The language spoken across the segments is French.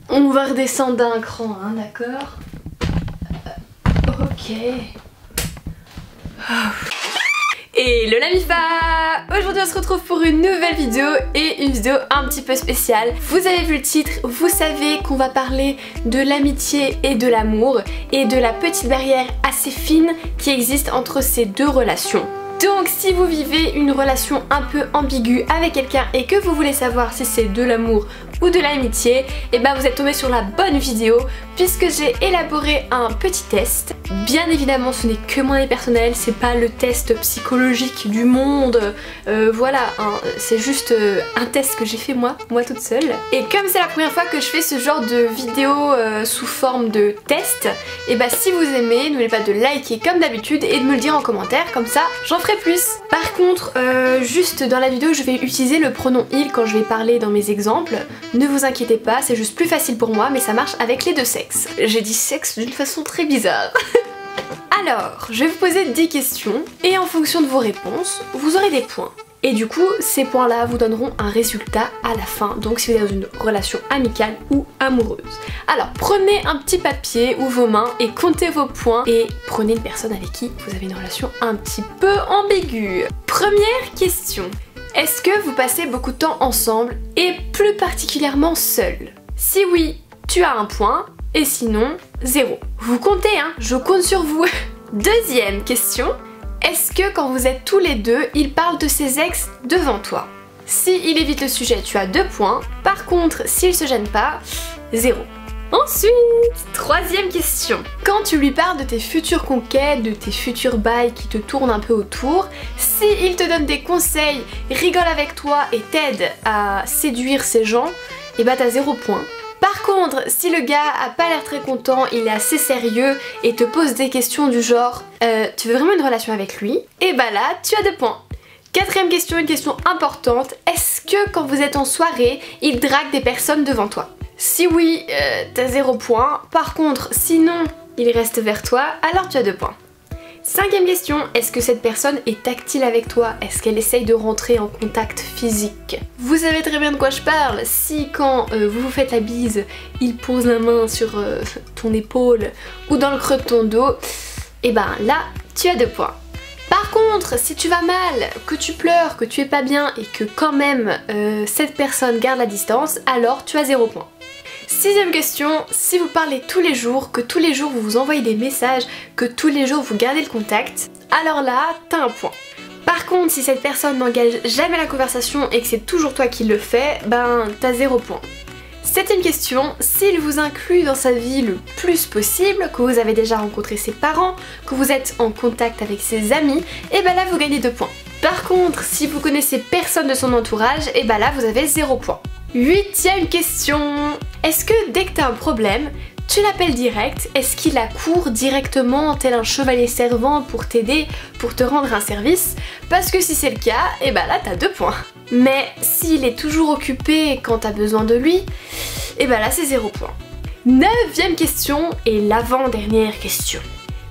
On va redescendre d'un cran, hein, d'accord? Ok. Hello la MIFA! Aujourd'hui on se retrouve pour une nouvelle vidéo et une vidéo un petit peu spéciale. Vous avez vu le titre, vous savez qu'on va parler de l'amitié et de l'amour et de la petite barrière assez fine qui existe entre ces deux relations. Donc si vous vivez une relation un peu ambiguë avec quelqu'un et que vous voulez savoir si c'est de l'amour ou de l'amitié, et ben vous êtes tombé sur la bonne vidéo puisque j'ai élaboré un petit test. Bien évidemment ce n'est que mon avis personnel, c'est pas le test psychologique du monde, voilà, hein, c'est juste un test que j'ai fait moi toute seule. Et comme c'est la première fois que je fais ce genre de vidéo sous forme de test, et ben si vous aimez, n'oubliez pas de liker comme d'habitude et de me le dire en commentaire, comme ça j'en ferai plus. Par contre, juste dans la vidéo je vais utiliser le pronom il quand je vais parler dans mes exemples. Ne vous inquiétez pas, c'est juste plus facile pour moi mais ça marche avec les deux sexes. J'ai dit sexe d'une façon très bizarre. Alors, je vais vous poser 10 questions et en fonction de vos réponses, vous aurez des points. Et du coup, ces points-là vous donneront un résultat à la fin, donc si vous êtes dans une relation amicale ou amoureuse. Alors, prenez un petit papier ou vos mains et comptez vos points et prenez une personne avec qui vous avez une relation un petit peu ambiguë. Première question. Est-ce que vous passez beaucoup de temps ensemble et plus particulièrement seul? Si oui, tu as un point et sinon, 0. Vous comptez, hein, je compte sur vous. Deuxième question. Est-ce que quand vous êtes tous les deux, il parle de ses ex devant toi? Si il évite le sujet, tu as 2 points. Par contre, s'il se gêne pas, 0. Ensuite, troisième question. Quand tu lui parles de tes futures conquêtes, de tes futurs bails qui te tournent un peu autour, si il te donne des conseils, rigole avec toi et t'aide à séduire ces gens, et bah t'as 0 points. Par contre, si le gars a pas l'air très content, il est assez sérieux et te pose des questions du genre tu veux vraiment une relation avec lui? Et bah là, tu as 2 points. Quatrième question, une question importante. Est-ce que quand vous êtes en soirée, il drague des personnes devant toi? Si oui, t'as 0 points. Par contre, sinon, il reste vers toi, alors tu as 2 points. Cinquième question, est-ce que cette personne est tactile avec toi? Est-ce qu'elle essaye de rentrer en contact physique? Vous savez très bien de quoi je parle. Si quand vous vous faites la bise, il pose la main sur ton épaule ou dans le creux de ton dos, et ben là, tu as 2 points. Par contre, si tu vas mal, que tu pleures, que tu es pas bien et que quand même cette personne garde la distance, alors tu as 0 points. Sixième question, si vous parlez tous les jours, que tous les jours vous vous envoyez des messages, que tous les jours vous gardez le contact, alors là, t'as un point. Par contre, si cette personne n'engage jamais la conversation et que c'est toujours toi qui le fais, ben t'as 0 point. Septième question, s'il vous inclut dans sa vie le plus possible, que vous avez déjà rencontré ses parents, que vous êtes en contact avec ses amis, et ben là vous gagnez 2 points. Par contre, si vous connaissez personne de son entourage, et ben là vous avez 0 point. Huitième question. Est-ce que dès que t'as un problème, tu l'appelles direct? Est-ce qu'il accourt directement tel un chevalier servant pour t'aider, pour te rendre un service? Parce que si c'est le cas, et bah là t'as 2 points. Mais s'il est toujours occupé quand t'as besoin de lui, et bah là c'est 0 points. Neuvième question et l'avant-dernière question.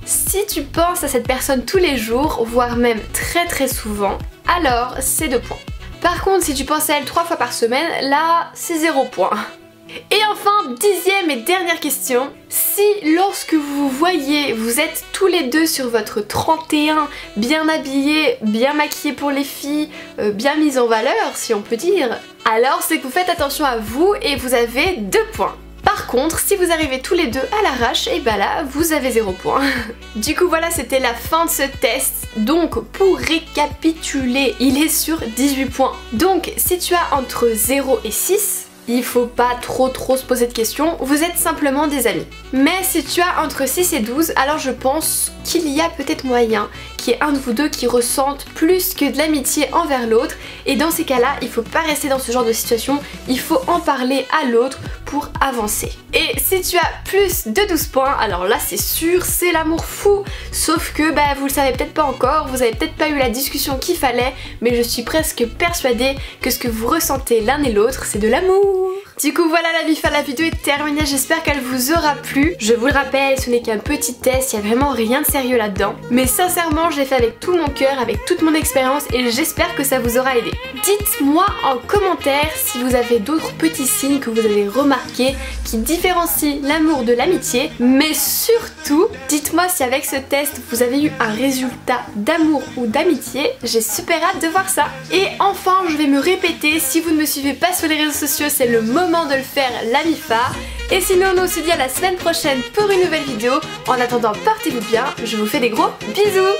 Si tu penses à cette personne tous les jours, voire même très souvent, alors c'est 2 points. Par contre, si tu penses à elle 3 fois par semaine, là, c'est 0 point. Et enfin, 10e et dernière question. Si lorsque vous vous voyez, vous êtes tous les deux sur votre 31, bien habillés, bien maquillés pour les filles, bien mis en valeur, si on peut dire, alors c'est que vous faites attention à vous et vous avez 2 points. Par contre, si vous arrivez tous les deux à l'arrache, et bah là, vous avez 0 point. Du coup, voilà, c'était la fin de ce test. Donc, pour récapituler, il est sur 18 points. Donc, si tu as entre 0 et 6, il faut pas trop se poser de questions, vous êtes simplement des amis. Mais si tu as entre 6 et 12, alors je pense qu'il y a peut-être moyen qu'il y ait un de vous deux qui ressente plus que de l'amitié envers l'autre, et dans ces cas-là, il faut pas rester dans ce genre de situation, il faut en parler à l'autre pour avancer. Et si tu as plus de 12 points, alors là c'est sûr, c'est l'amour fou, sauf que bah vous le savez peut-être pas encore, vous avez peut-être pas eu la discussion qu'il fallait, mais je suis presque persuadée que ce que vous ressentez l'un et l'autre, c'est de l'amour. Du coup voilà la MIFA, la vidéo est terminée, j'espère qu'elle vous aura plu. Je vous le rappelle, ce n'est qu'un petit test, il n'y a vraiment rien de sérieux là-dedans. Mais sincèrement, je l'ai fait avec tout mon cœur, avec toute mon expérience et j'espère que ça vous aura aidé. Dites-moi en commentaire si vous avez d'autres petits signes que vous avez remarqués qui différencient l'amour de l'amitié. Mais surtout, dites-moi si avec ce test vous avez eu un résultat d'amour ou d'amitié. J'ai super hâte de voir ça. Et enfin, je vais me répéter, si vous ne me suivez pas sur les réseaux sociaux, c'est le moment de le faire, la MIFA. Et sinon, on se dit à la semaine prochaine pour une nouvelle vidéo. En attendant, portez-vous bien, je vous fais des gros bisous.